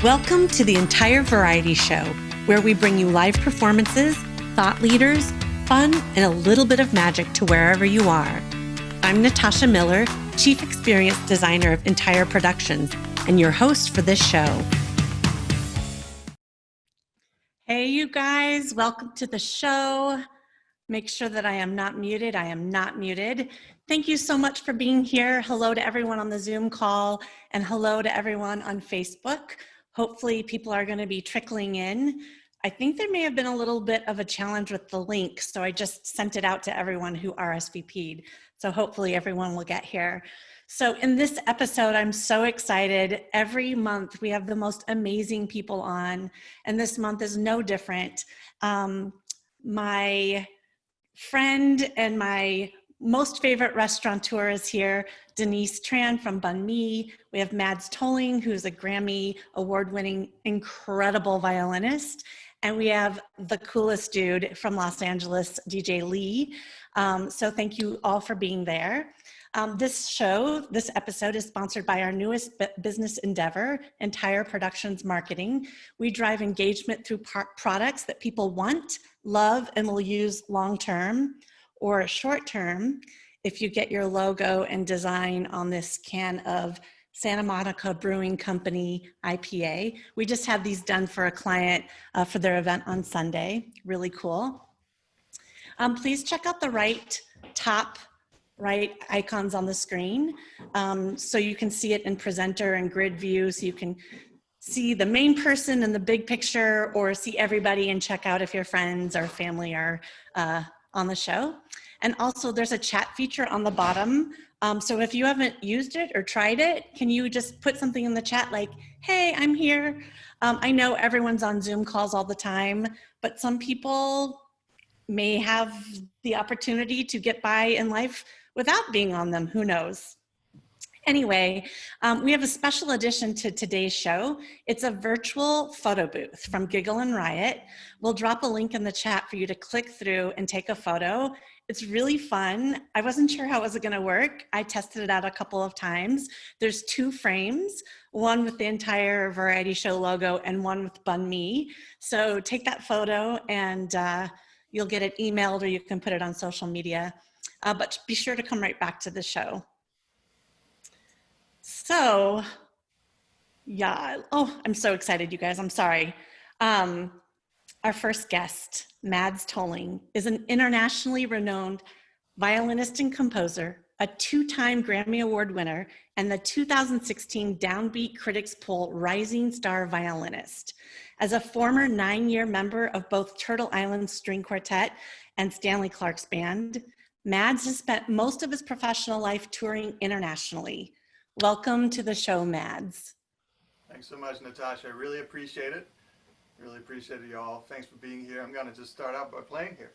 Welcome to the EntireVariety Show, where we bring you live performances, thought leaders, fun, and a little bit of magic to wherever you are. I'm Natasha Miller, Chief Experience Designer of Entire Productions, and your host for this show. Hey, you guys, welcome to the show. Make sure that I am not muted. I am not muted. Thank you so much for being here. Hello to everyone on the Zoom call, and hello to everyone on Facebook. Hopefully people are going to be trickling in. I think there may have been a little bit of a challenge with the link, so I just sent it out to everyone who RSVP'd. So hopefully everyone will get here. So in this episode, I'm so excited. Every month we have the most amazing people on, and this month is no different. My friend and my most favorite restaurateur is here, Denise Tran from Bun Mee. We have Mads Tolling, who's a Grammy award-winning, incredible violinist. And we have the coolest dude from Los Angeles, DJ Lee. So thank you all for being there. This episode is sponsored by our newest business endeavor, Entire Productions Marketing. We drive engagement through products that people want, love, and will use long-term or short-term. If you get your logo and design on this can of Santa Monica Brewing Company IPA. We just had these done for a client for their event on Sunday. Really cool. Please check out the top right icons on the screen so you can see it in presenter and grid view, so you can see the main person in the big picture or see everybody and check out if your friends or family are on the show. And also there's a chat feature on the bottom. So if you haven't used it or tried it, can you just put something in the chat like, hey, I'm here. I know everyone's on Zoom calls all the time, but some people may have the opportunity to get by in life without being on them, who knows? Anyway, we have a special addition to today's show. It's a virtual photo booth from Giggle and Riot. We'll drop a link in the chat for you to click through and take a photo. It's really fun. I wasn't sure how it was gonna work. I tested it out a couple of times. There's 2 frames, one with the EntireVariety Show logo and one with Bun Mee. So take that photo and you'll get it emailed, or you can put it on social media. But be sure to come right back to the show. So, yeah, I'm so excited, you guys, I'm sorry. Our first guest, Mads Tolling, is an internationally renowned violinist and composer, a 2-time Grammy Award winner, and the 2016 Downbeat Critics Poll Rising Star Violinist. As a former 9-year member of both Turtle Island String Quartet and Stanley Clarke's band, Mads has spent most of his professional life touring internationally. Welcome to the show, Mads. Thanks so much, Natasha. I really appreciate it. Really appreciate it, y'all. Thanks for being here. I'm going to just start out by playing here.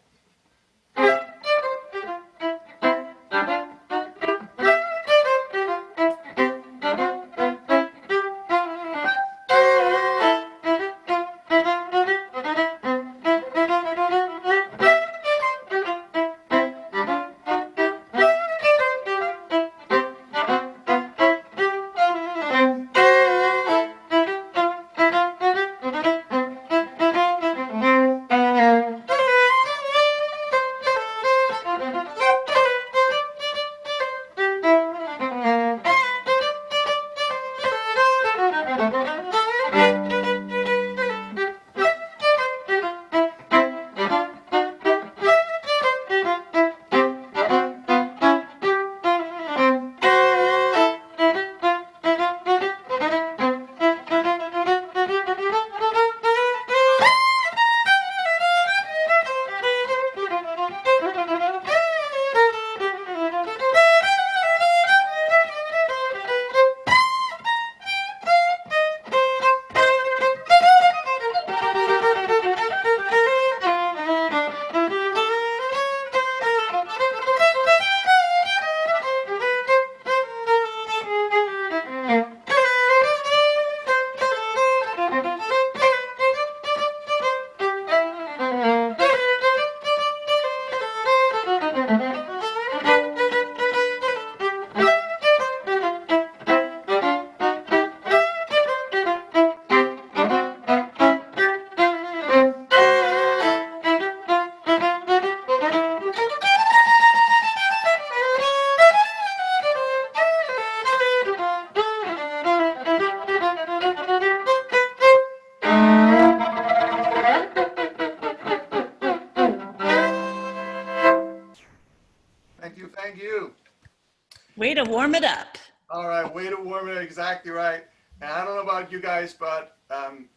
to warm it up. All right, way to warm it up, exactly right. And I don't know about you guys, but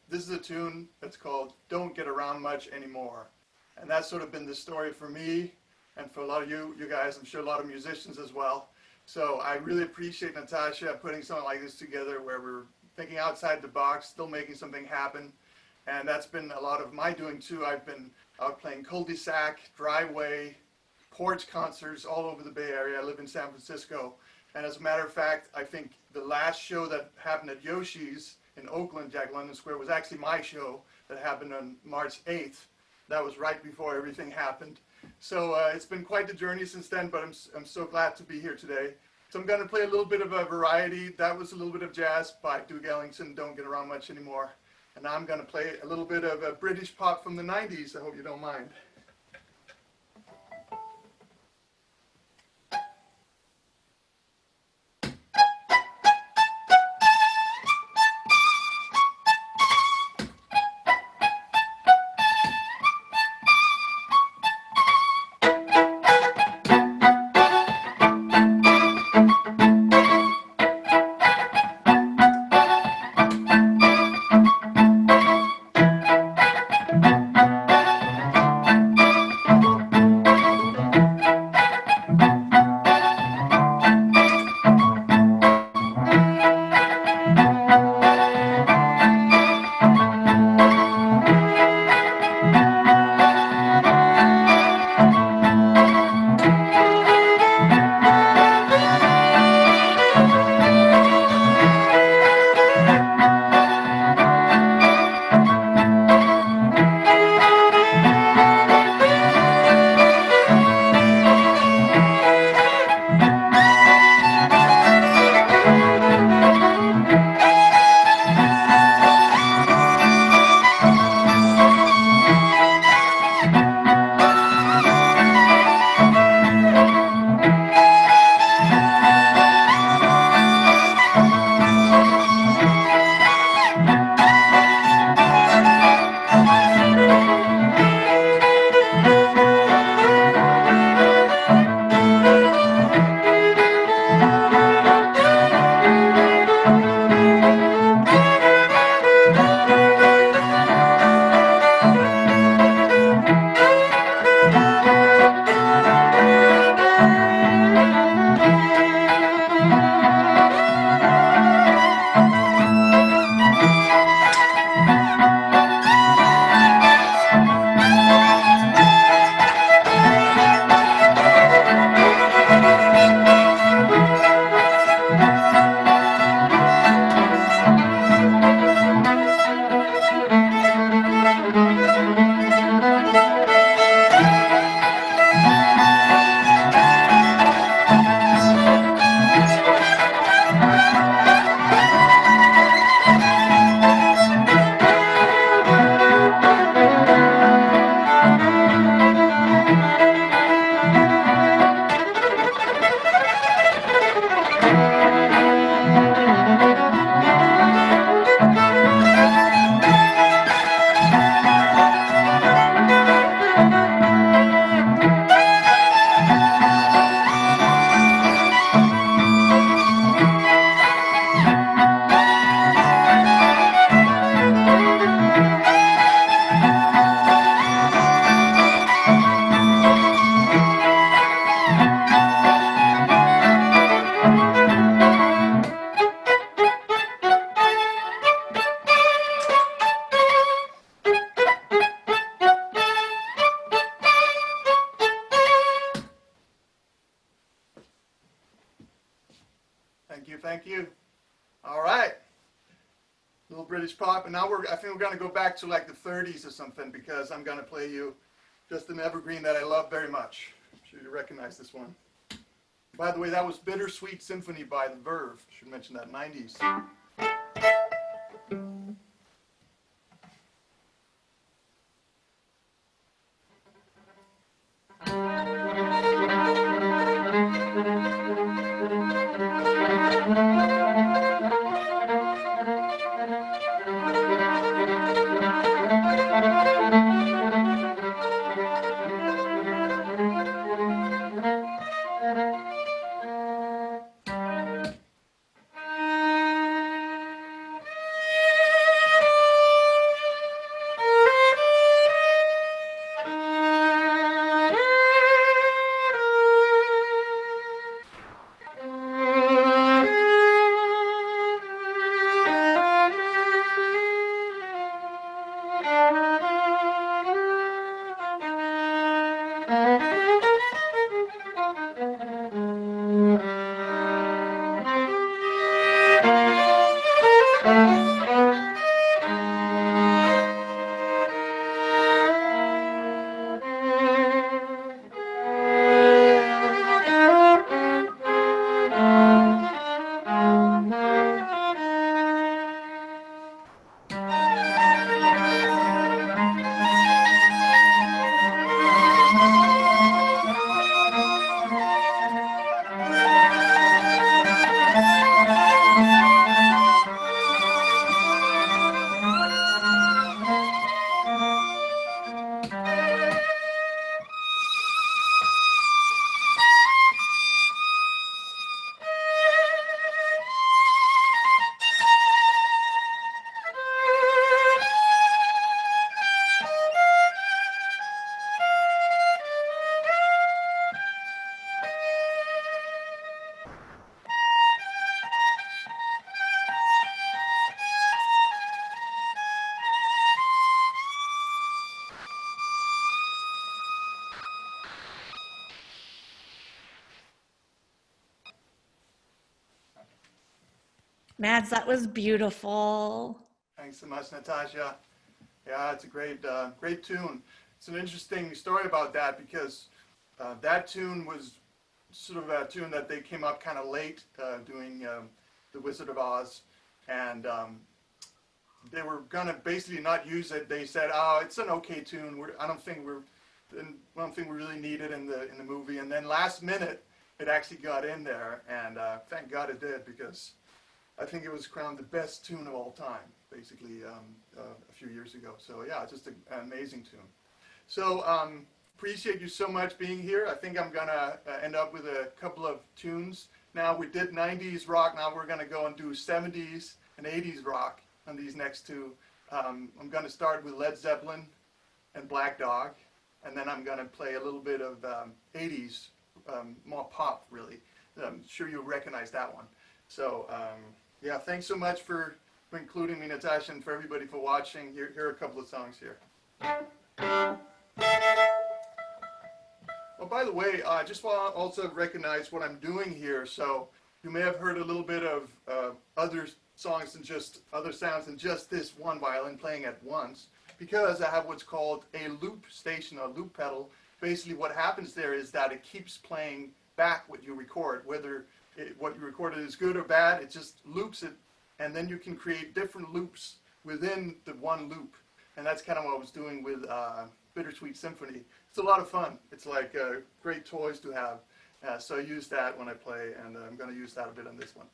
this is a tune that's called Don't Get Around Much Anymore. And that's sort of been the story for me and for a lot of you guys, I'm sure a lot of musicians as well. So I really appreciate Natasha putting something like this together where we're thinking outside the box, still making something happen. And that's been a lot of my doing too. I've been out playing cul-de-sac, driveway, porch concerts all over the Bay Area. I live in San Francisco. And as a matter of fact, I think the last show that happened at Yoshi's in Oakland, Jack London Square, was actually my show that happened on March 8th. That was right before everything happened. So it's been quite the journey since then, but I'm so glad to be here today. So I'm going to play a little bit of a variety. That was a little bit of jazz by Duke Ellington, Don't Get Around Much Anymore. And now I'm going to play a little bit of a British pop from the 90s. I hope you don't mind. Thank you, thank you. All right. Little British pop. And now I think we're going to go back to like the 30s or something because I'm going to play you just an evergreen that I love very much. I'm sure you recognize this one. By the way, that was Bittersweet Symphony by The Verve. Should mention that, 90s. Mads, that was beautiful. Thanks so much, Natasha. Yeah, it's a great tune. It's an interesting story about that because that tune was sort of a tune that they came up kind of late doing The Wizard of Oz, and they were gonna basically not use it. They said, "Oh, it's an okay tune. I don't think we really need it in the movie." And then last minute, it actually got in there, and thank God it did because I think it was crowned the best tune of all time, basically a few years ago. So yeah, it's just an amazing tune. So appreciate you so much being here. I think I'm gonna end up with a couple of tunes. Now we did 90s rock. Now we're gonna go and do 70s and 80s rock on these next two. I'm gonna start with Led Zeppelin and Black Dog, and then I'm gonna play a little bit of 80s, more pop really. I'm sure you'll recognize that one. So yeah, thanks so much for including me, Natasha, and for everybody for watching. Here are a couple of songs here. Oh, by the way, I just want to also recognize what I'm doing here. So you may have heard a little bit of other songs and just other sounds than just this one violin playing at once, because I have what's called a loop station, a loop pedal. Basically what happens there is that it keeps playing back what you record, whether what you recorded is good or bad, it just loops it, and then you can create different loops within the one loop. And that's kind of what I was doing with Bittersweet Symphony. It's a lot of fun. It's like great toys to have. So I use that when I play, and I'm going to use that a bit on this one.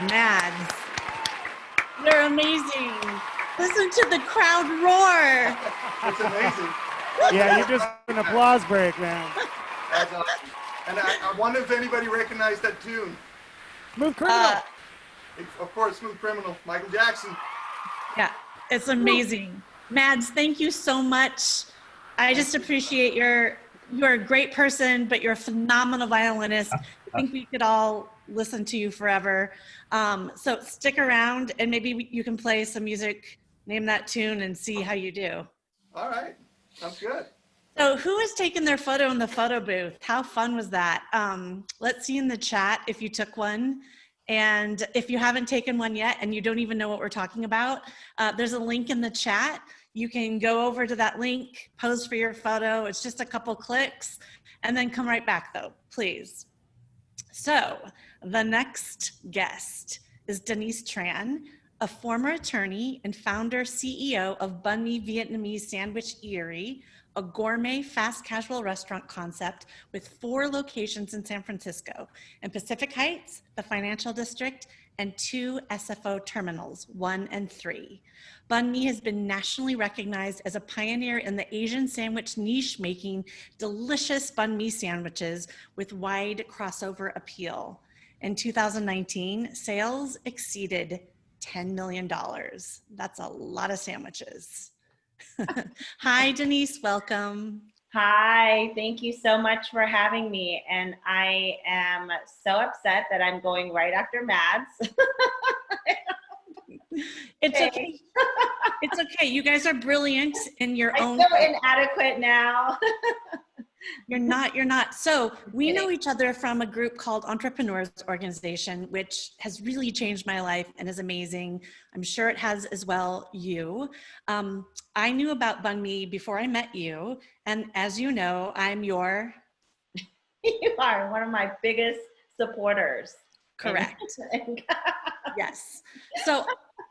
Mads. You're amazing. Listen to the crowd roar. It's amazing. Yeah, you just an applause break, man. That's awesome. And I wonder if anybody recognized that tune. Smooth Criminal. Of course, Smooth Criminal, Michael Jackson. Yeah, it's amazing. Mads, thank you so much. I just appreciate you're a great person, but you're a phenomenal violinist. I think we could all listen to you forever. So stick around and maybe you can play some music, name that tune and see how you do. All right, sounds good. So who has taken their photo in the photo booth? How fun was that? Let's see in the chat if you took one. And if you haven't taken one yet and you don't even know what we're talking about, there's a link in the chat. You can go over to that link, pose for your photo. It's just a couple clicks and then come right back though, please. So the next guest is Denise Tran, a former attorney and founder CEO of Bun Mee Vietnamese Sandwich Eatery, a gourmet fast casual restaurant concept with 4 locations in San Francisco, in Pacific Heights, the Financial District, and 2 SFO terminals, 1 and 3. Bun Mee has been nationally recognized as a pioneer in the Asian sandwich niche, making delicious bun mee sandwiches with wide crossover appeal. In 2019, sales exceeded $10 million. That's a lot of sandwiches. Hi, Denise, welcome. Hi, thank you so much for having me. And I am so upset that I'm going right after Mads. It's okay. It's okay. You guys are brilliant in your own I'm so inadequate now. You're not. So we know each other from a group called Entrepreneurs Organization, which has really changed my life and is amazing. I'm sure it has as well you. I knew about Bun Mee before I met you. And as you know, I'm your... You are one of my biggest supporters. Correct. Yes. So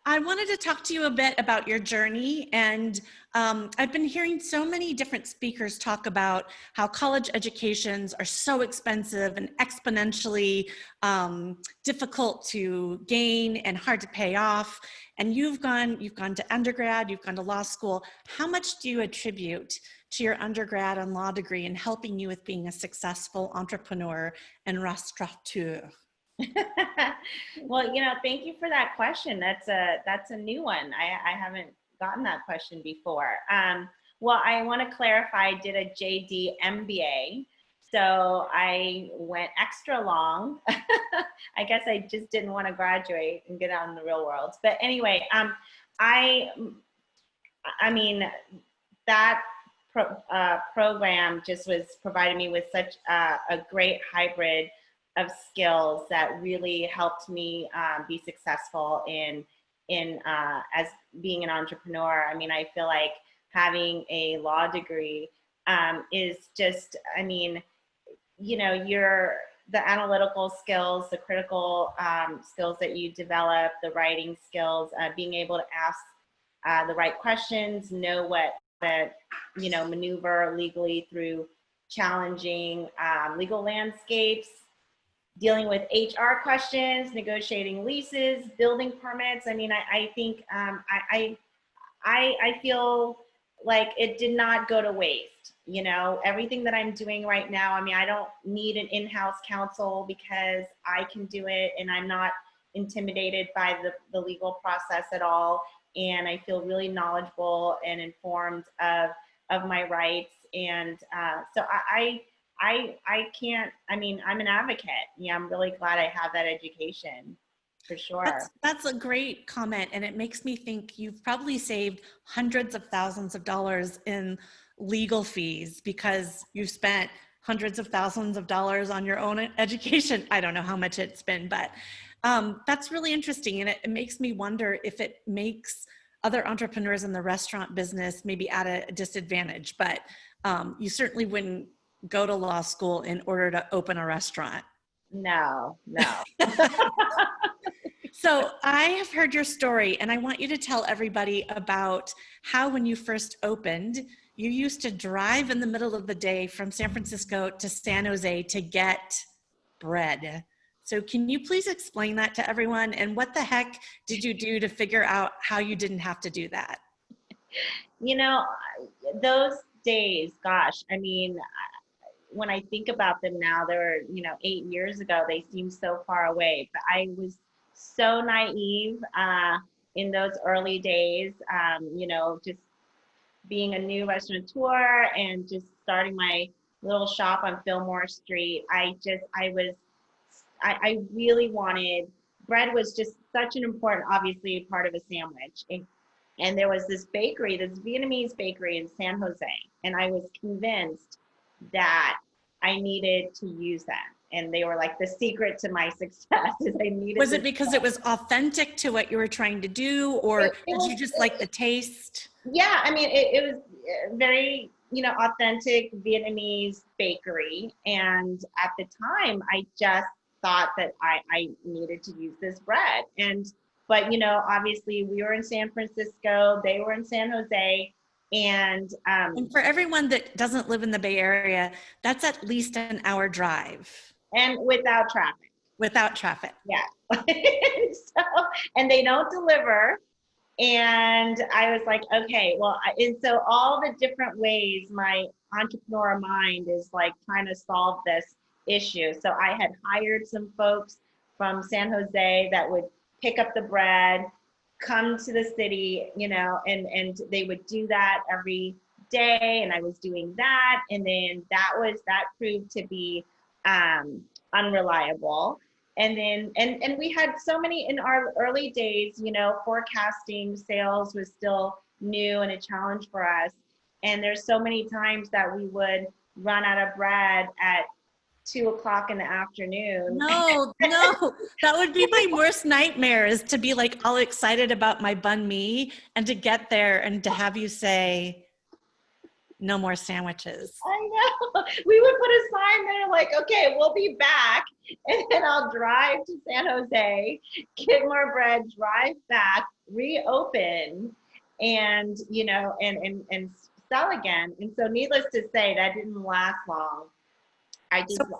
I wanted to talk to you a bit about your journey. And I've been hearing so many different speakers talk about how college educations are so expensive and exponentially difficult to gain and hard to pay off. And you've gone to undergrad, you've gone to law school. How much do you attribute to your undergrad and law degree in helping you with being a successful entrepreneur and restaurateur? Well, thank you for that question. That's a new one. I haven't gotten that question before. Well, I want to clarify, I did a JD MBA. So I went extra long. I guess I just didn't want to graduate and get out in the real world. But anyway, I mean, that program just was providing me with such a great hybrid of skills that really helped me be successful in as being an entrepreneur. I mean, I feel like having a law degree is just, the analytical skills, the critical skills that you develop, the writing skills, being able to ask the right questions, know what maneuver legally through challenging legal landscapes, dealing with HR questions, negotiating leases, building permits. I mean, I think I feel like it did not go to waste. Everything that I'm doing right now, I mean, I don't need an in-house counsel because I can do it and I'm not intimidated by the legal process at all. And I feel really knowledgeable and informed of my rights. And so I'm an advocate. Yeah, I'm really glad I have that education, for sure. That's a great comment. And it makes me think you've probably saved hundreds of thousands of dollars in legal fees because you've spent hundreds of thousands of dollars on your own education. I don't know how much it's been, but that's really interesting. And it makes me wonder if it makes other entrepreneurs in the restaurant business maybe at a disadvantage, but you certainly wouldn't go to law school in order to open a restaurant. No. So I have heard your story and I want you to tell everybody about how when you first opened, you used to drive in the middle of the day from San Francisco to San Jose to get bread. So can you please explain that to everyone? And what the heck did you do to figure out how you didn't have to do that? You know, those days, gosh, I mean, when I think about them now, they were, 8 years ago, they seem so far away, but I was so naive in those early days, just being a new restaurateur and just starting my little shop on Fillmore Street. I really wanted, bread was just such an important, obviously, part of a sandwich. And there was this bakery, this Vietnamese bakery in San Jose, and I was convinced that I needed to use that. And they were like the secret to my success is I needed. Was it because it was authentic to what you were trying to do, or did you just like the taste? Yeah, I mean, it was very, authentic Vietnamese bakery. And at the time, I just thought that I needed to use this bread. But, obviously we were in San Francisco, they were in San Jose. And for everyone that doesn't live in the Bay Area, that's at least an hour drive. And without traffic. Without traffic. Yeah. And they don't deliver. And I was like, okay, well, and so all the different ways my entrepreneur mind is like trying to solve this issue. So I had hired some folks from San Jose that would pick up the bread, come to the city, and they would do that every day. And I was doing that. And then that proved to be unreliable. And then, and we had so many in our early days, forecasting sales was still new and a challenge for us. And there's so many times that we would run out of bread at 2:00 in the afternoon. No, that would be my worst nightmare, is to be like all excited about my bun mee and to get there and to have you say, no more sandwiches. I know. We would put a sign there like, okay, we'll be back. And then I'll drive to San Jose, get more bread, drive back, reopen, and, and sell again. And so needless to say, that didn't last long.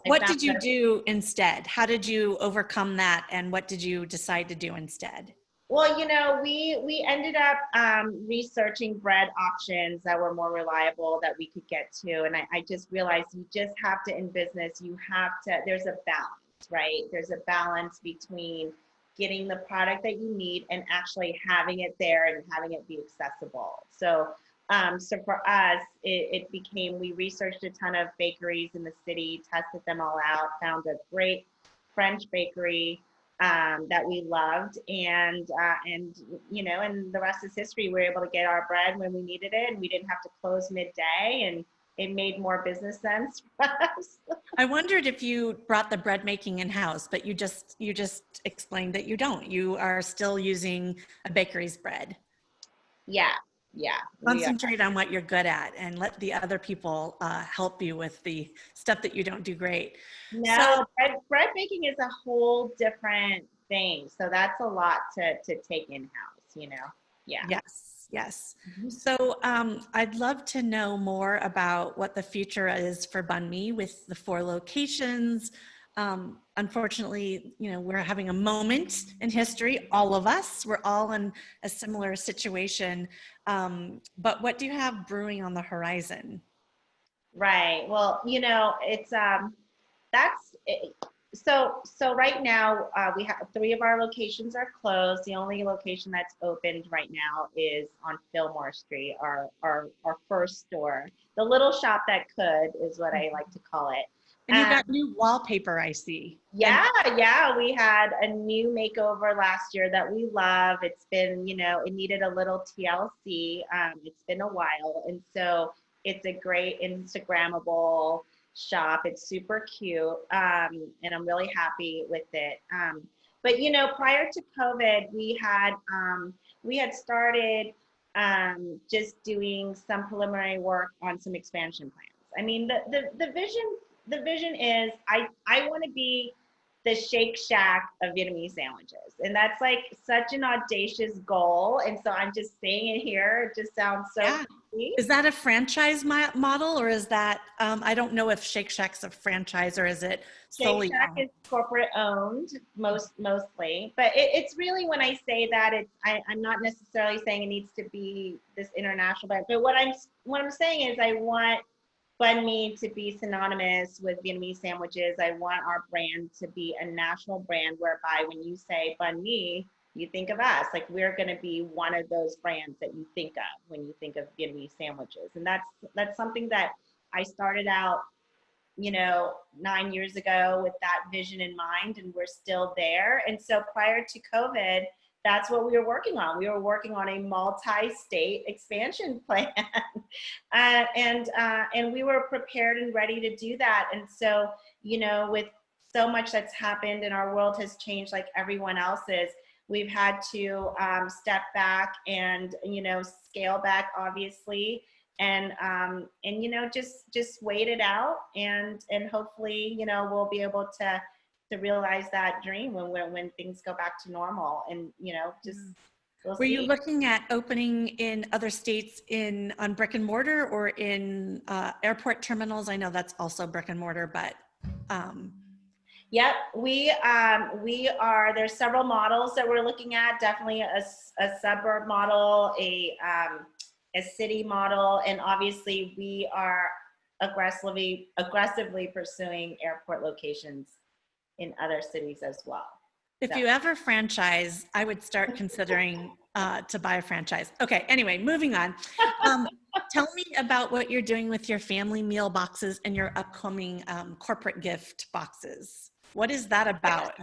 What did you do instead? How did you overcome that? And what did you decide to do instead? Well, we ended up researching bread options that were more reliable that we could get to. And I just realized you just have to, in business, there's a balance, right? There's a balance between getting the product that you need and actually having it there and having it be accessible. So for us, it became, we researched a ton of bakeries in the city, tested them all out, found a great French bakery that we loved, and the rest is history. We were able to get our bread when we needed it, and we didn't have to close midday, and it made more business sense for us. I wondered if you brought the bread making in-house, but you just explained that you don't. You are still using a bakery's bread. Yeah. Concentrate on what you're good at and let the other people help you with the stuff that you don't do great. No, bread making is a whole different thing. So that's a lot to take in-house, Yeah. Yes. Mm-hmm. So I'd love to know more about what the future is for Bun Mee with the 4 locations. Unfortunately, we're having a moment in history, all of us, we're all in a similar situation. But what do you have brewing on the horizon? Right. Well, it's, that's, so right now we have 3 of our locations are closed. The only location that's opened right now is on Fillmore Street, our first store. The little shop that could is what I like to call it. And you got new wallpaper, I see. Yeah. We had a new makeover last year that we love. It's been, it needed a little TLC. It's been a while. And so it's a great Instagrammable shop. It's super cute. And I'm really happy with it. But, prior to COVID, we had started just doing some preliminary work on some expansion plans. I mean, the vision is I want to be the Shake Shack of Vietnamese sandwiches. And that's like such an audacious goal. And so I'm just saying it here. It just sounds so fancy. Is that a franchise model, or is that, I don't know if Shake Shack's a franchise, or is it solely Shake Shack is corporate owned mostly, but it's really, when I say that, I'm not necessarily saying it needs to be this international brand, but what I'm saying is I want Bun Mee to be synonymous with Vietnamese sandwiches. I want our brand to be a national brand whereby when you say Bun Mee, you think of us. Like, we're going to be one of those brands that you think of when you think of Vietnamese sandwiches. And that's something that I started out, 9 years ago with that vision in mind, and we're still there. And so prior to COVID, that's what we were working on. We were working on a multi-state expansion plan, and we were prepared and ready to do that. And so, with so much that's happened and our world has changed like everyone else's, we've had to step back and, scale back, obviously, and just wait it out, and hopefully, we'll be able to realize that dream when things go back to normal, and we'll Were see. you looking at opening in other states on brick and mortar, or in airport terminals? I know that's also brick and mortar, but Yep, we are. There's several models that we're looking at. Definitely a suburb model, a city model, and obviously we are aggressively pursuing airport locations in other cities as well. if you ever franchise, I would start considering to buy a franchise. Okay, anyway, moving on. Tell me about what you're doing with your family meal boxes and your upcoming corporate gift boxes. What is that about?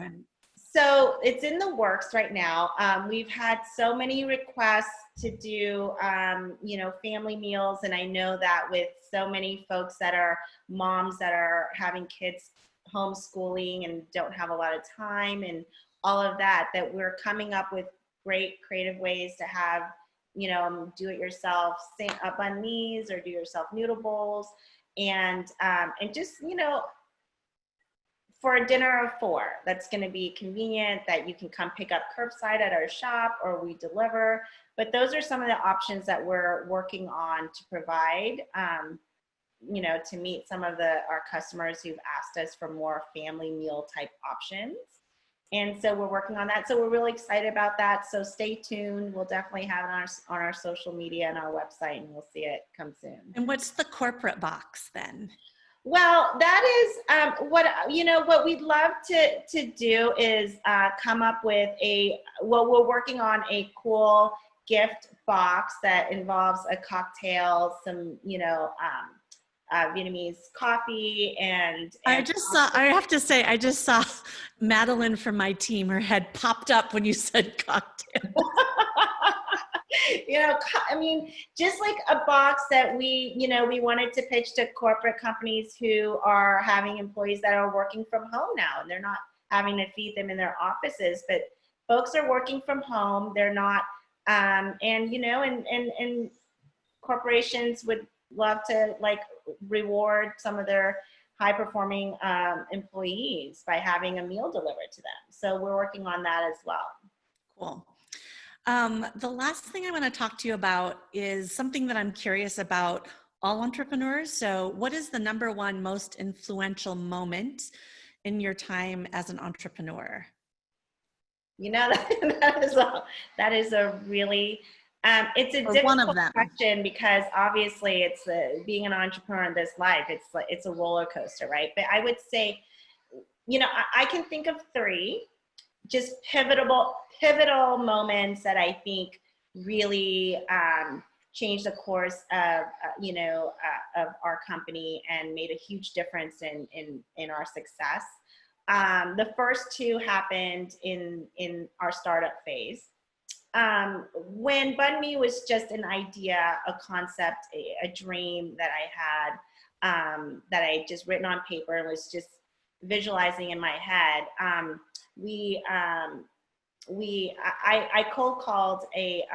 So it's in the works right now. We've had so many requests to do, family meals. And I know that with so many folks that are moms that are having kids homeschooling and don't have a lot of time and all of that, that we're coming up with great creative ways to have, do-it-yourself bun mees or do-yourself noodle bowls, and just, for a dinner of 4, that's going to be convenient, that you can come pick up curbside at our shop or we deliver. But those are some of the options that we're working on to provide, to meet some of our customers who've asked us for more family meal type options. And so we're working on that. So we're really excited about that. So stay tuned. We'll definitely have it on our social media and our website, and we'll see it come soon. And what's the corporate box then? Well, that is what we'd love to do is come up with we're working on a cool gift box that involves a cocktail, some, Vietnamese coffee, and I have to say, I just saw Madeline from my team, her head popped up when you said cocktail. Just like a box that we wanted to pitch to corporate companies who are having employees that are working from home now, and they're not having to feed them in their offices, but folks are working from home. They're not, and corporations would love to reward some of their high performing employees by having a meal delivered to them. So we're working on that as well. Cool. The last thing I want to talk to you about is something that I'm curious about all entrepreneurs. So what is the number one most influential moment in your time as an entrepreneur? That is a really, it's a difficult question, because obviously it's being an entrepreneur in this life, it's a roller coaster, right? But I would say, I can think of 3 just pivotal moments that I think really changed the course of our company and made a huge difference in our success. The first 2 happened in our startup phase. When Bun Mee was just an idea, a concept, a dream that I had, that I just written on paper and was just visualizing in my head. I cold called a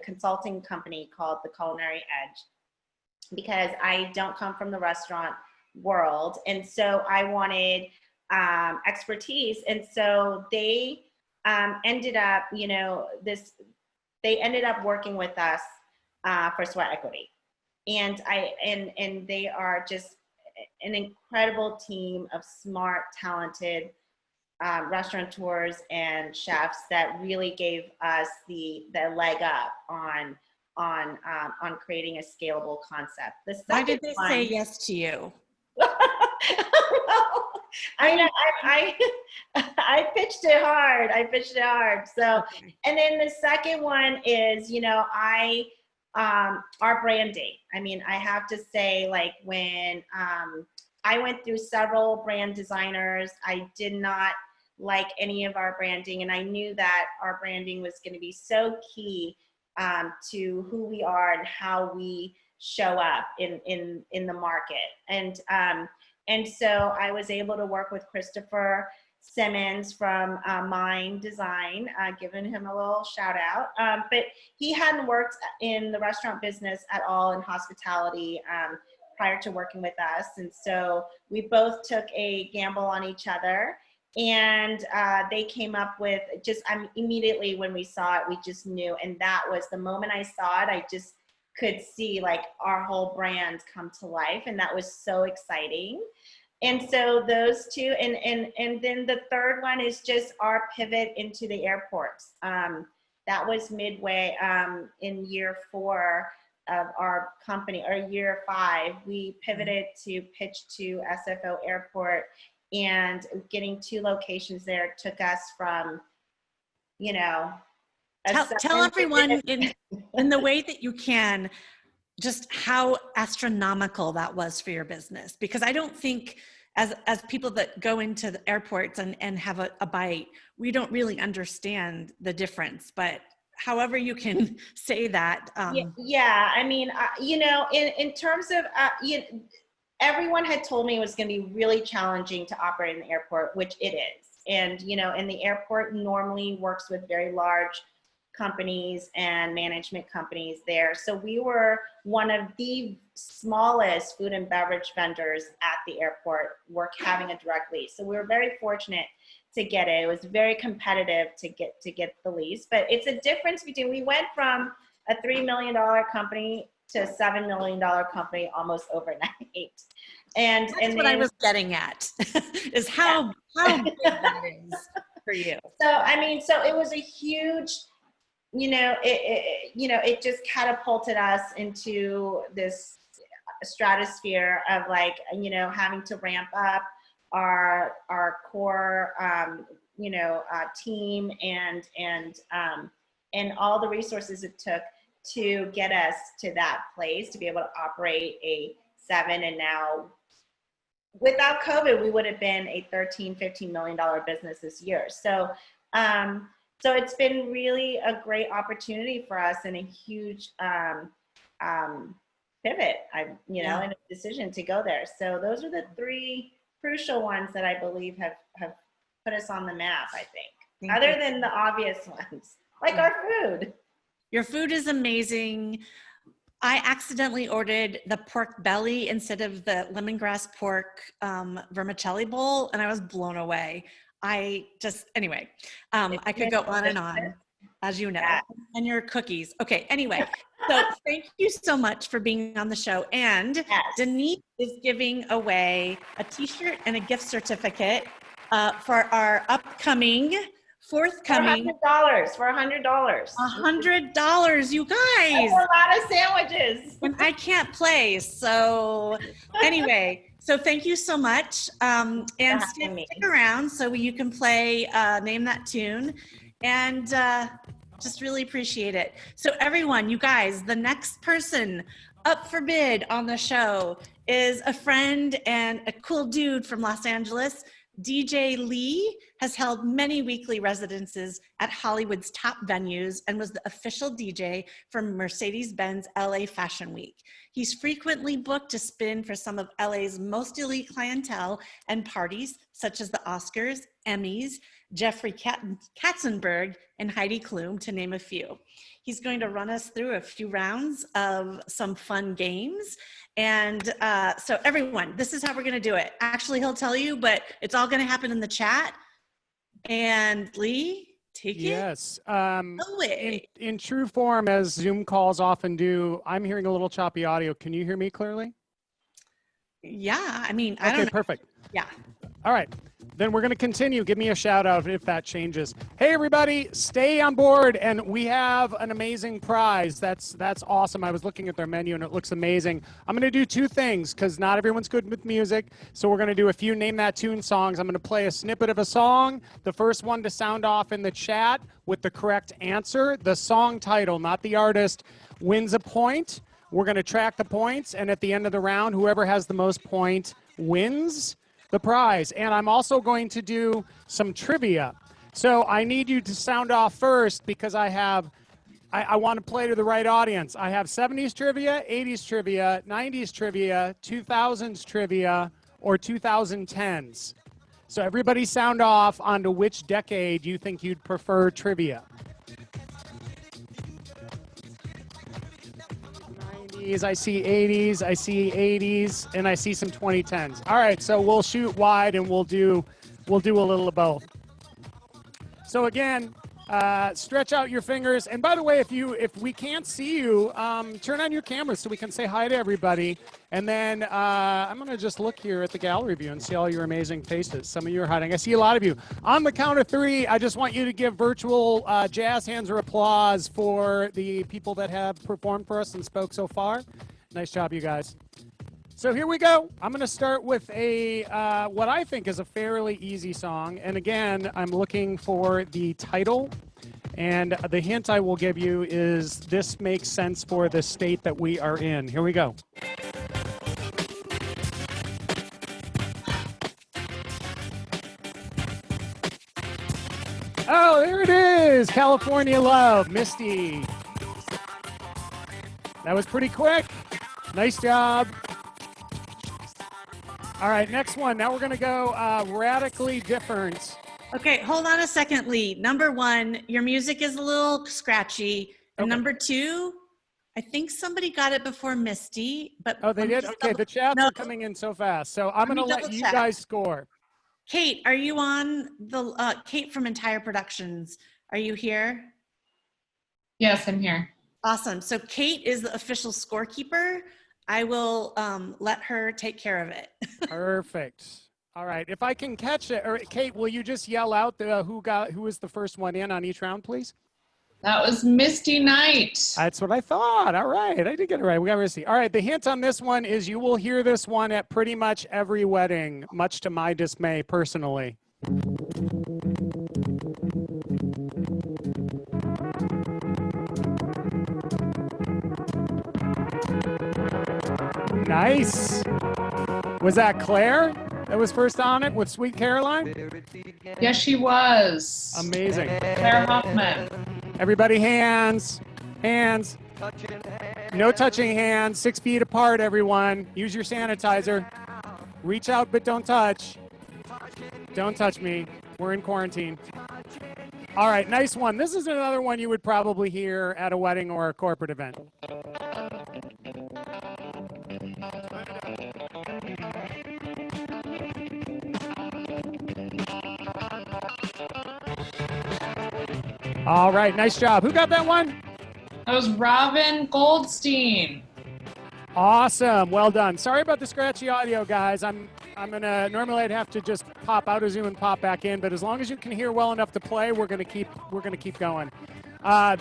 consulting company called The Culinary Edge, because I don't come from the restaurant world. And so I wanted expertise. And so they ended up, they ended up working with us for sweat equity. And and they are just an incredible team of smart, talented restaurateurs and chefs that really gave us the leg up on creating a scalable concept. Why did they say yes to you? Well, I mean, I pitched it hard. So, and then the second one is, our branding. I mean, I have to say, like, when I went through several brand designers, I did not like any of our branding, and I knew that our branding was going to be so key to who we are and how we show up in the market. And so I was able to work with Christopher Simmons from Mind Design, giving him a little shout out. But he hadn't worked in the restaurant business at all, in hospitality, prior to working with us. And so we both took a gamble on each other. And they came up with just, immediately when we saw it, we just knew. And that was the moment I saw it, I just could see like our whole brand come to life. And that was so exciting. And so those two, and then the third one is just our pivot into the airports. That was midway in year 4 of our company, or year 5. We pivoted to pitch to SFO Airport, and getting 2 locations there took us from, Tell everyone in the way that you can, just how astronomical that was for your business. Because I don't think as people that go into the airports and have a bite, we don't really understand the difference, but however you can say that. Yeah, I mean, in terms of, everyone had told me it was going to be really challenging to operate in the airport, which it is. And, and the airport normally works with very large companies and management companies there. So we were one of the smallest food and beverage vendors at the airport, having a direct lease. So we were very fortunate to get it. It was very competitive to get the lease, but it's a difference between, we went from a $3 million company to a $7 million company almost overnight. And that's what I was getting at, is how big that is for you. So, I mean, so it was a huge, it just catapulted us into this stratosphere of like, having to ramp up our core, team and all the resources it took to get us to that place, to be able to operate a 7. And now without COVID, we would have been a $13-15 million business this year. So, so it's been really a great opportunity for us, and a huge pivot, and a decision to go there. So those are the 3 crucial ones that I believe have put us on the map, I think. Other than the obvious ones, like our food. Your food is amazing. I accidentally ordered the pork belly instead of the lemongrass pork vermicelli bowl, and I was blown away. I could go on and on, as you know, and your cookies. Okay, anyway, so thank you so much for being on the show. And Denise is giving away a t-shirt and a gift certificate for our upcoming, forthcoming. For $100. $100, you guys. That's a lot of sandwiches. And I can't play, so anyway. So thank you so much, and stick around so you can play Name That Tune, and just really appreciate it. So everyone, you guys, the next person up for bid on the show is a friend and a cool dude from Los Angeles. DJ Lee has held many weekly residences at Hollywood's top venues and was the official DJ for Mercedes-Benz LA Fashion Week. He's frequently booked to spin for some of LA's most elite clientele and parties, such as the Oscars, Emmys, Jeffrey Katzenberg, and Heidi Klum, to name a few. He's going to run us through a few rounds of some fun games. And so everyone, this is how we're gonna do it. Actually, he'll tell you, but it's all gonna happen in the chat. And Lee, take it Yes. away. In true form, as Zoom calls often do, I'm hearing a little choppy audio. Can you hear me clearly? Yeah, I mean, I Okay, don't know. perfect. Yeah. All right, then we're going to continue. Give me a shout out if that changes. Hey, everybody, stay on board, and we have an amazing prize. That's awesome. I was looking at their menu, and it looks amazing. I'm going to do two things because not everyone's good with music, so we're going to do a few Name That Tune songs. I'm going to play a snippet of a song. The first one to sound off in the chat with the correct answer, the song title, not the artist, wins a point. We're going to track the points, and at the end of the round, whoever has the most point wins the prize. And I'm also going to do some trivia. So I need you to sound off first because I want to play to the right audience. I have 70s trivia, 80s trivia, 90s trivia, 2000s trivia, or 2010s. So everybody sound off onto which decade you think you'd prefer trivia. 90s, I see 80s, I see 80s, and I see some 2010s. All right, so we'll shoot wide and we'll do a little of both. So again, stretch out your fingers. And by the way, if we can't see you, turn on your cameras so we can say hi to everybody. And then I'm going to just look here at the gallery view and see all your amazing faces. Some of you are hiding. I see a lot of you. On the count of three, I just want you to give virtual jazz hands or applause for the people that have performed for us and spoke so far. Nice job, you guys. So here we go. I'm going to start with a what I think is a fairly easy song. And again, I'm looking for the title. And the hint I will give you is this makes sense for the state that we are in. Here we go. Oh, there it is. California Love, Misty. That was pretty quick. Nice job. All right, next one. Now we're going to go radically different. Okay, hold on a second, Lee. Number one, your music is a little scratchy. And Okay. number two, I think somebody got it before Misty. But Oh, they did? Okay, the chats are coming in so fast. So I'm going to let you guys score. Kate, are you on the, Kate from Entire Productions, are you here? Yes, I'm here. Awesome. So Kate is the official scorekeeper. I will let her take care of it. Perfect. All right. If I can catch it, or Kate, will you just yell out who was the first one in on each round, please? That was Misty Night. That's what I thought. All right. I did get it right. We got Misty. All right. The hint on this one is you will hear this one at pretty much every wedding, much to my dismay personally. Nice. Was that Claire that was first on it with Sweet Caroline? Yes, she was. Amazing. Claire Hoffman. Everybody hands. Hands. No touching hands. 6 feet apart, everyone. Use your sanitizer. Reach out, but don't touch. Don't touch me. We're in quarantine. All right, nice one. This is another one you would probably hear at a wedding or a corporate event. All right, nice job. Who got that one? That was Robin Goldstein. Awesome, well done. Sorry about the scratchy audio, guys. I'm gonna normally I'd have to just pop out of Zoom and pop back in, but as long as you can hear well enough to play, we're gonna keep going.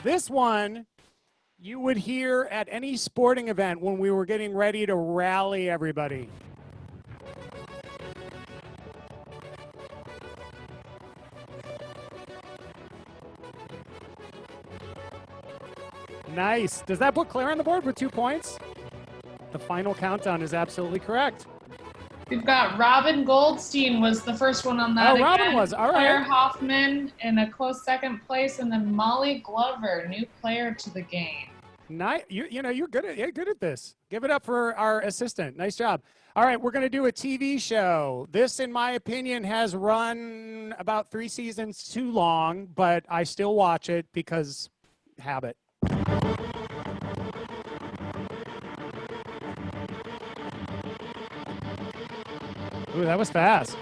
This one you would hear at any sporting event when we were getting ready to rally everybody. Nice. Does that put Claire on the board with 2 points? The final countdown is absolutely correct. We've got Robin Goldstein was the first one on that. Oh, Robin was. All right. Claire Hoffman in a close second place, and then Molly Glover, new player to the game. Nice. You're good at this. Give it up for our assistant. Nice job. All right, we're going to do a TV show. This, in my opinion, has run about 3 seasons too long, but I still watch it because habit. Ooh, that was fast.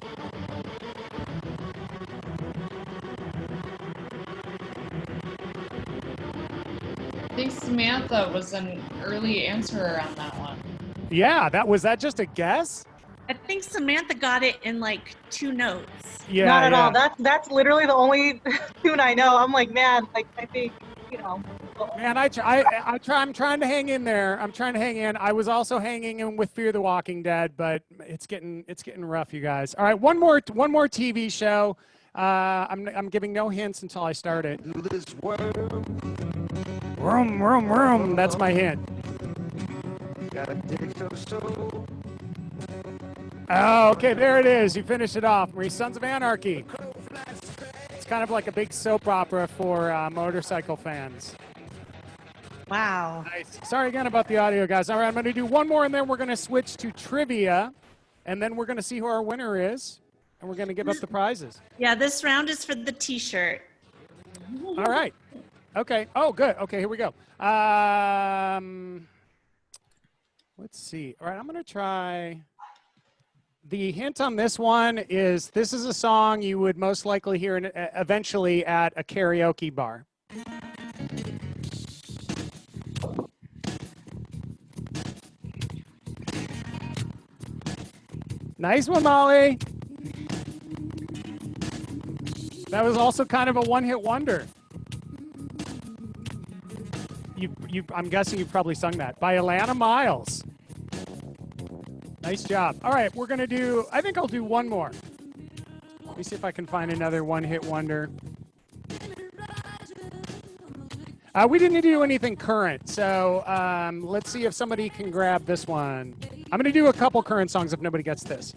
I think Samantha was an early answerer on that one. Yeah, was that just a guess? I think Samantha got it in like 2 notes. Yeah, Not at all. That's literally the only tune I know. I'm like, man, like I think, you know. Man, I'm trying to hang in there. I'm trying to hang in. I was also hanging in with Fear the Walking Dead, but it's getting rough, you guys. All right, one more TV show. I'm giving no hints until I start it. Vroom, vroom, vroom. That's my hint. Oh, okay, there it is. You finished it off. Marie, Sons of Anarchy. It's kind of like a big soap opera for motorcycle fans. Wow. Nice. Sorry again about the audio, guys. All right, I'm going to do one more, and then we're going to switch to trivia, and then we're going to see who our winner is, and we're going to give up the prizes. Yeah, this round is for the t-shirt. All right. Okay. Oh, good. Okay, here we go. Let's see. All right, I'm going to try. The hint on this one is this is a song you would most likely hear eventually at a karaoke bar. Nice one, Molly. That was also kind of a one-hit wonder. I'm guessing you've probably sung that. By Alana Miles. Nice job. All right, we're going to do, I think I'll do one more. Let me see if I can find another one-hit wonder. We didn't do anything current, so let's see if somebody can grab this one. I'm going to do a couple current songs if nobody gets this.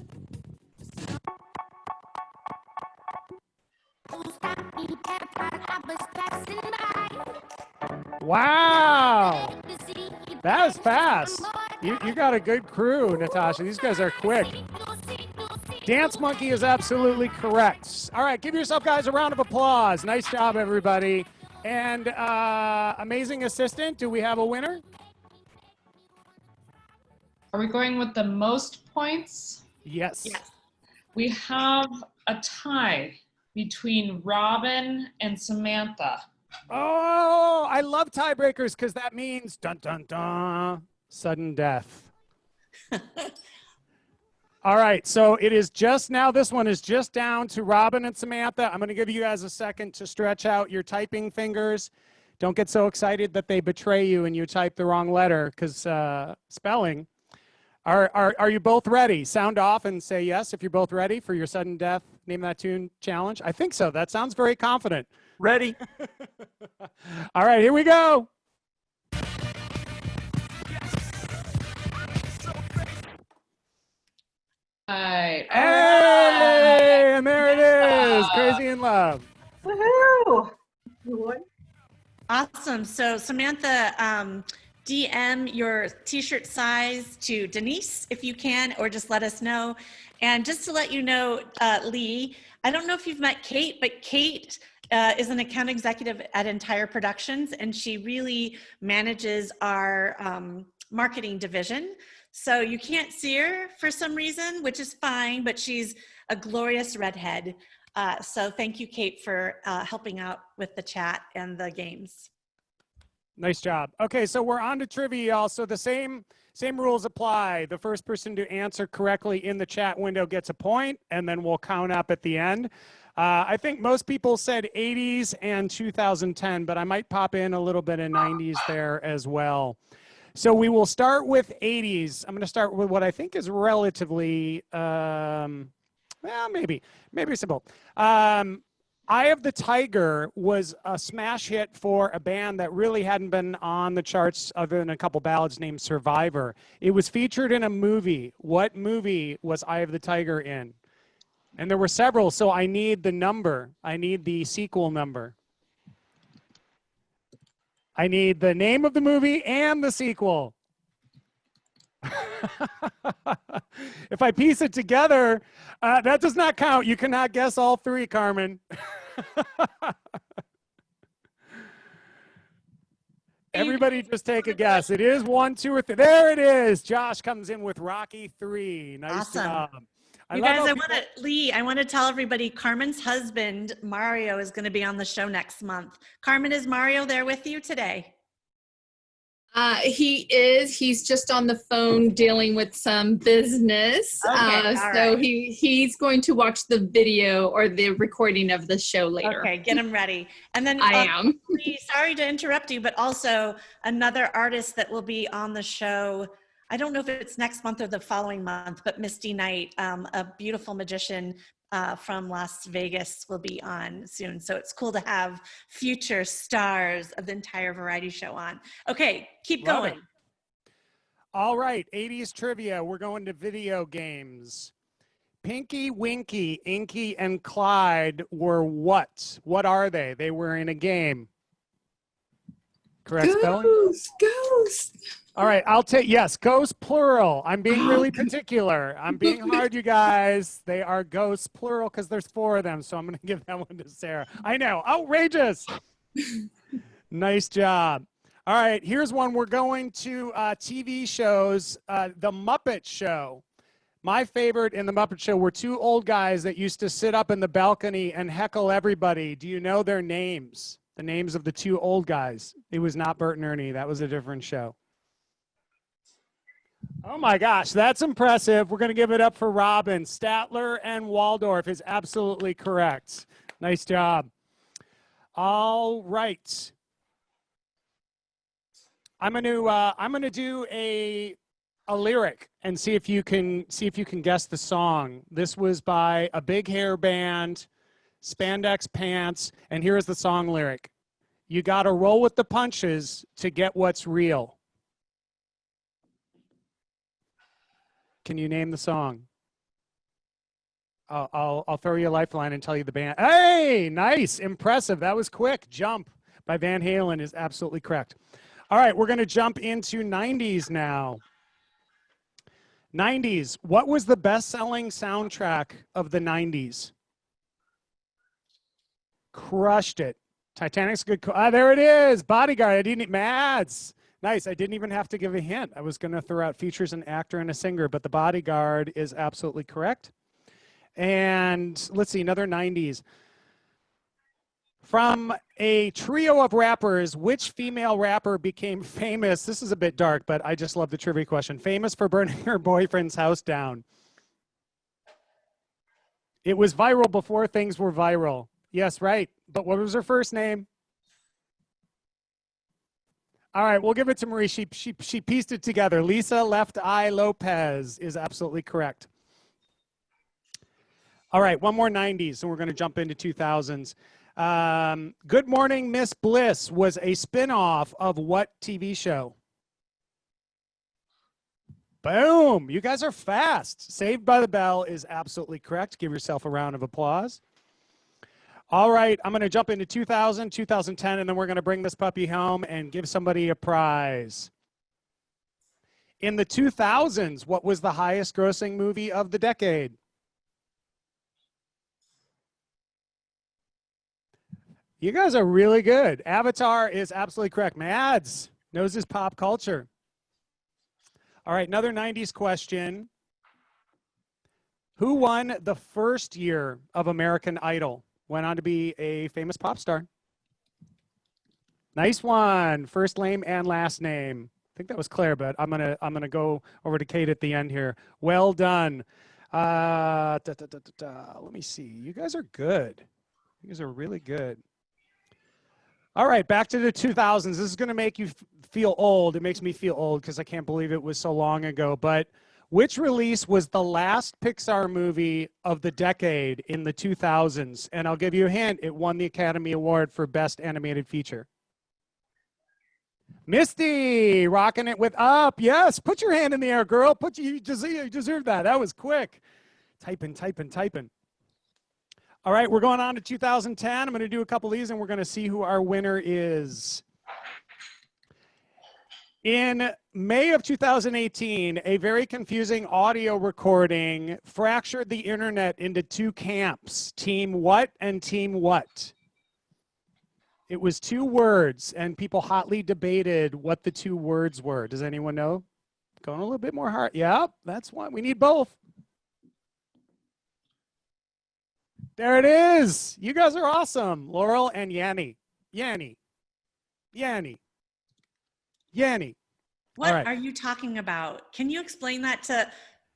Wow! That was fast. You got a good crew, Natasha. These guys are quick. Dance Monkey is absolutely correct. All right, give yourself guys a round of applause. Nice job, everybody. And amazing assistant, do we have a winner? Are we going with the most points? Yes. Yes. We have a tie between Robin and Samantha. Oh, I love tiebreakers because that means dun dun dun, sudden death. All right, so it is just now, this one is just down to Robin and Samantha. I'm going to give you guys a second to stretch out your typing fingers. Don't get so excited that they betray you and you type the wrong letter because spelling. Are you both ready? Sound off and say yes if you're both ready for your sudden death Name That Tune challenge. I think so. That sounds very confident. Ready? All right, here we go. All right. Hey, and there it is. Crazy in Love. Woohoo! Awesome. So Samantha, DM your t-shirt size to Denise if you can, or just let us know. And just to let you know, Lee, I don't know if you've met Kate, but Kate is an account executive at Entire Productions, and she really manages our marketing division. So you can't see her for some reason, which is fine, but she's a glorious redhead. So thank you, Kate, for helping out with the chat and the games. Nice job. Okay, so we're on to trivia, y'all. So the same rules apply. The first person to answer correctly in the chat window gets a point, and then we'll count up at the end. I think most people said 80s and 2010, but I might pop in a little bit of 90s there as well. So we will start with 80s. I'm going to start with what I think is relatively, well, maybe simple. Eye of the Tiger was a smash hit for a band that really hadn't been on the charts other than a couple ballads named Survivor. It was featured in a movie. What movie was Eye of the Tiger in? And there were several, so I need the number. I need the sequel number. I need the name of the movie and the sequel. If I piece it together, that does not count. You cannot guess all three, Carmen. Everybody just take a guess. It is 1, 2, or 3. There it is. Josh comes in with Rocky 3. Nice Awesome. job. You guys, I want to tell everybody Carmen's husband, Mario, is going to be on the show next month. Carmen, is Mario there with you today? He is. He's just on the phone dealing with some business. Okay, so right. he's going to watch the video or the recording of the show later. Okay, get him ready. And then I am. Sorry to interrupt you, but also another artist that will be on the show. I don't know if it's next month or the following month, but Misty Knight, a beautiful magician from Las Vegas, will be on soon. So it's cool to have future stars of the entire variety show on. Okay, keep going. It. All right, 80s trivia. We're going to video games. Pinky, Winky, Inky, and Clyde were what? What are they? They were in a game. Correct spelling? Ghost. All right, I'll take, yes, ghost plural. I'm being really particular. I'm being hard, you guys. They are ghosts plural because there's 4 of them, so I'm going to give that one to Sarah. I know, outrageous. Nice job. All right, here's one. We're going to TV shows. The Muppet Show. My favorite in The Muppet Show were 2 old guys that used to sit up in the balcony and heckle everybody. Do you know their names? The names of the 2 old guys. It was not Bert and Ernie. That was a different show. Oh my gosh, that's impressive. We're going to give it up for Robin. Statler and Waldorf is absolutely correct. Nice job. All right. I'm going to do a lyric and see if you can guess the song. This was by a big hair band, spandex pants, and here is the song lyric. You got to roll with the punches to get what's real. Can you name the song? I'll throw you a lifeline and tell you the band. Hey, nice, impressive. That was quick. Jump by Van Halen is absolutely correct. All right, we're going to jump into 90s now. 90s. What was the best-selling soundtrack of the 90s? Crushed it. Titanic's good. There it is. Bodyguard. I didn't. Mads. Nice. I didn't even have to give a hint. I was going to throw out features an actor and a singer, but The Bodyguard is absolutely correct. And let's see, another 90s. From a trio of rappers, which female rapper became famous? This is a bit dark, but I just love the trivia question. Famous for burning her boyfriend's house down. It was viral before things were viral. Yes, right. But what was her first name? All right, we'll give it to Marie. She pieced it together. Lisa Left Eye Lopez is absolutely correct. All right, one more 90s, and we're going to jump into 2000s. Good Morning Miss Bliss was a spinoff of what TV show? Boom, you guys are fast. Saved by the Bell is absolutely correct. Give yourself a round of applause. All right, I'm going to jump into 2000, 2010, and then we're going to bring this puppy home and give somebody a prize. In the 2000s, what was the highest grossing movie of the decade? You guys are really good. Avatar is absolutely correct. Mads knows his pop culture. All right, another 90s question. Who won the first year of American Idol? Went on to be a famous pop star. Nice one. First name and last name. I think that was Claire, but I'm gonna go over to Kate at the end here. Well done. Let me see. You guys are good. You guys are really good. All right, back to the 2000s. This is going to make you feel old. It makes me feel old because I can't believe it was so long ago. But which release was the last Pixar movie of the decade in the 2000s? And I'll give you a hint. It won the Academy Award for Best Animated Feature. Misty, rocking it with Up. Yes, put your hand in the air, girl. You deserve that. That was quick. Typing. All right, we're going on to 2010. I'm going to do a couple of these, and we're going to see who our winner is. In May of 2018, a very confusing audio recording fractured the internet into two camps, Team What and Team What. It was two words, and people hotly debated what the two words were. Does anyone know? Going a little bit more hard. Yeah, that's one. We need both. There it is. You guys are awesome. Laurel and Yanni. Yanni. What right. are you talking about? Can you explain that to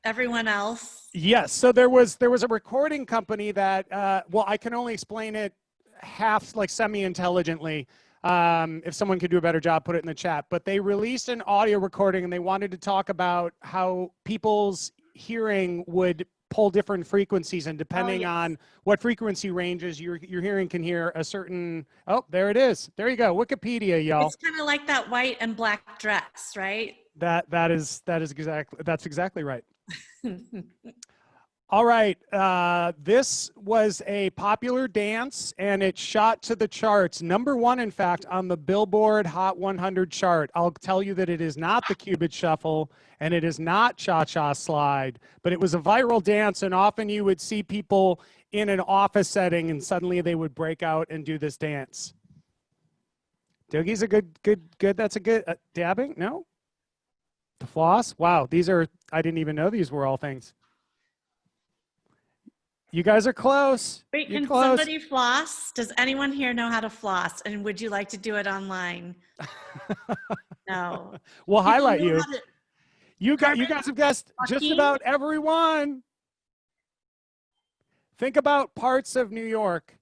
everyone else? Yes. So there was a recording company that, well, I can only explain it half, like semi-intelligently. If someone could do a better job, put it in the chat. But they released an audio recording and they wanted to talk about how people's hearing would pull different frequencies, and depending on what frequency ranges your hearing can hear a certain, oh, there it is. There you go. Wikipedia, y'all. It's kind of like that white and black dress, right? That's exactly right. All right, this was a popular dance, and it shot to the charts. #1, in fact, on the Billboard Hot 100 chart. I'll tell you that it is not the Cupid Shuffle, and it is not Cha-Cha Slide, but it was a viral dance, and often you would see people in an office setting, and suddenly they would break out and do this dance. Doogie's a good, that's a good, dabbing? No? The floss? Wow, these are, I didn't even know these were all things. You guys are close. Wait, You're can close. somebody floss? Does anyone here know how to floss? And would you like to do it online? No. We'll People highlight know you. how to- You guys have guessed just Joaquin? about everyone. Think about parts of New York.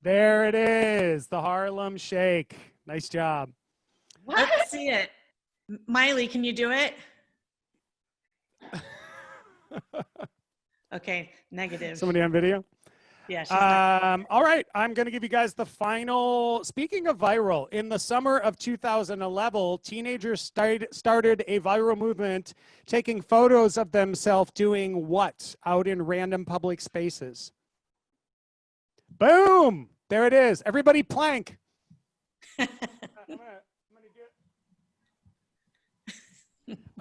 There it is, the Harlem Shake. Nice job. Let's see it. Miley, can you do it? Okay, negative. Somebody on video? Yeah, she's not. All right, I'm going to give you guys the final. Speaking of viral, in the summer of 2011, teenagers started a viral movement taking photos of themselves doing what out in random public spaces? Boom! There it is. Everybody plank.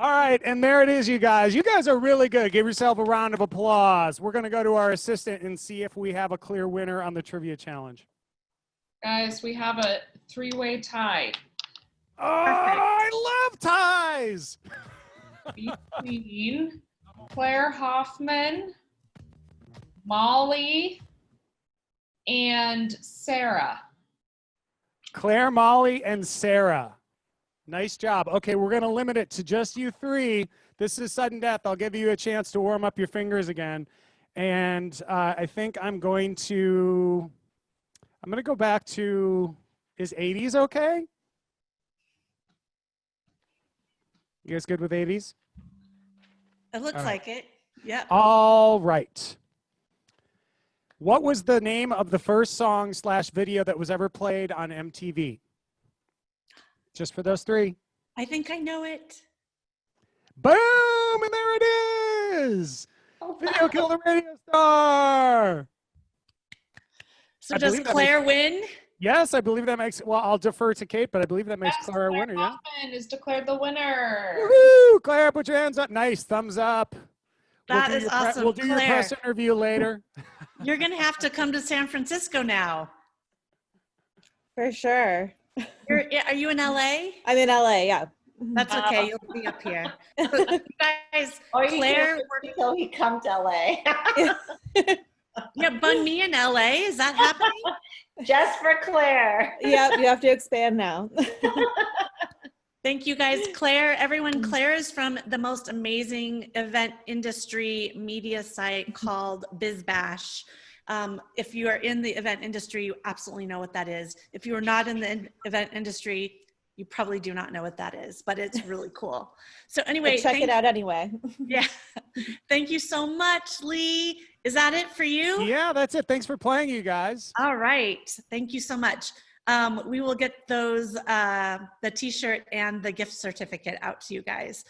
All right, and there it is, you guys. You guys are really good. Give yourself a round of applause. We're going to go to our assistant and see if we have a clear winner on the trivia challenge. Guys, we have a 3-way tie Oh, I love ties. between Claire Hoffman, Molly, and Sarah. Claire, Molly, and Sarah. Nice job. Okay, we're going to limit it to just you three. This is sudden death. I'll give you a chance to warm up your fingers again. And I think I'm going to go back to, is 80s okay? You guys good with 80s? It looks like it. Yep. All right. What was the name of the first song / video that was ever played on MTV? Just for those three. I think I know it. Boom! And there it is. Video Killed the Radio Star. So does Claire win? Yes, I believe that makes, well, I'll defer to Kate, but I believe that makes Yes, Claire a winner, yeah? Hoffman is declared the winner. Woohoo! Claire, put your hands up. Nice, thumbs up. That is awesome. We'll do your Claire, press interview later. you're going to have to come to San Francisco now. For sure. Are you in LA? I'm in LA, yeah. That's okay. You'll be up here. So, you guys, Or you Claire, can until he come to LA. yeah, Bun Mee in LA. Is that happening? Just for Claire. Yep, you have to expand now. Thank you guys. Claire, everyone, Claire is from the most amazing event industry media site called BizBash. If you are in the event industry, you absolutely know what that is. If you are not in the event industry, you probably do not know what that is, but it's really cool. So anyway, But check it out anyway. Yeah. Thank you so much, Lee. Is that it for you? Yeah, that's it. Thanks for playing, you guys. All right. Thank you so much. We will get those, the t-shirt and the gift certificate out to you guys.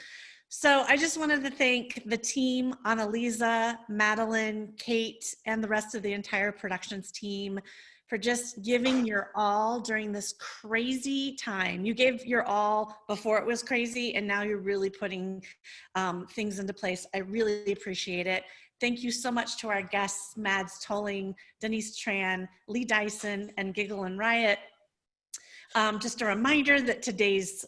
So I just wanted to thank the team, Annalisa, Madeline, Kate, and the rest of the entire productions team for just giving your all during this crazy time. You gave your all before it was crazy, and now you're really putting things into place. I really appreciate it. Thank you so much to our guests, Mads Tolling, Denise Tran, Lee Dyson, and Giggle and Riot. Just a reminder that today's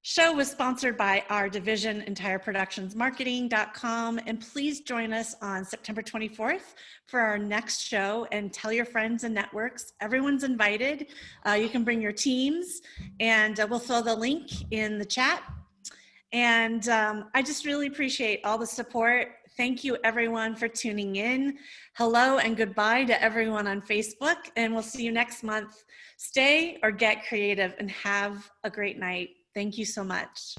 show was sponsored by our division, EntireProductionsMarketing.com, and please join us on September 24th for our next show, and tell your friends and networks. Everyone's invited. You can bring your teams, and we'll throw the link in the chat. And I just really appreciate all the support. Thank you everyone for tuning in. Hello and goodbye to everyone on Facebook, and we'll see you next month. Stay or get creative and have a great night. Thank you so much.